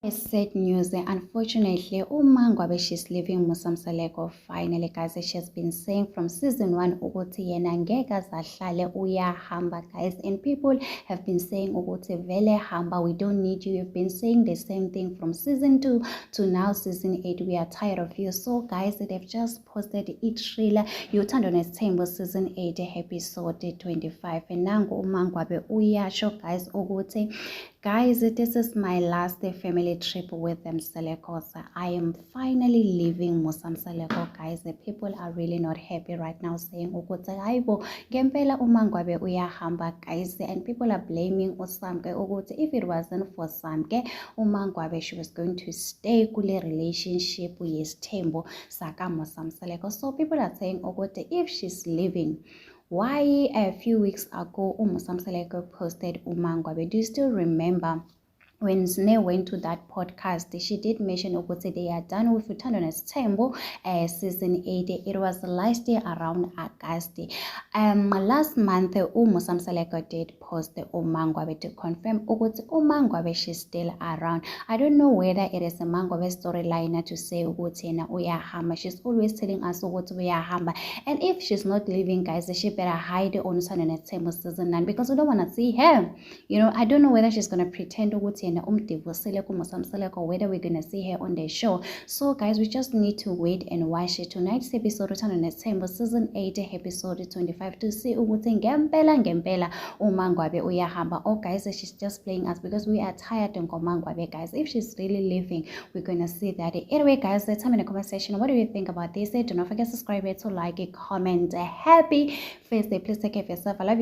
Sad news. Unfortunately, Umangwabe, she's leaving Musamsaleko finally, guys. She has been saying from season 1 ukuthi yena ngeke azahlale uyahamba, guys. And people have been saying ukuthi vele hamba, we don't need you. You've been saying the same thing from season 2 to now season 8. We are tired of you. So, guys, they've just posted it trailer. You turned on a table season 8 episode 25. And nangu Umangwabe uyasho, guys, ukuthi guys, this is my last family trip with Msaleko. I am finally leaving Musamsaleko, guys. The people are really not happy right now, saying ukuthi hayibo ngempela uMangwabe uyahamba, guys. And people are blaming uSamke ukuthi if it wasn't for Samke, uMangwabe, she was going to stay kule relationship with Thembo saka Musamsaleko. So people are saying ukuthi if she's leaving, why a few weeks ago Musamsaleko posted Umangwabe? Do you still remember when Zne went to that podcast? She did mention ukuthi they are done with Uthandwa Nesithembu season 8. It was last year around August. Last month Musamsaleko did post Umangwabe to confirm ukuthi Umangwabe, she's still around. I don't know whether it is a Mangwabe storyline to say ukuthi yena uyahamba. She's always telling us ukuthi uyahamba, and if she's not leaving, guys, she better hide on Uthandwa Nesithembu season 9 because we don't want to see her. You know, I don't know whether she's gonna pretend ukuthi or whether we're gonna see her on the show. So guys, we just need to wait and watch it. Tonight's episode Uthandwa Nesithembu season 8 episode 25 to see ukuthi ngempela uMangwabe uyahamba. Oh guys, she's just playing us because we are tired of Mangwabe, guys. If she's really leaving, we're gonna see that. Anyway, guys, let's tell me in the comment section, what do you think about this? Do not forget to subscribe, to like it, comment. Happy Thursday. Please take care of yourself. I love you.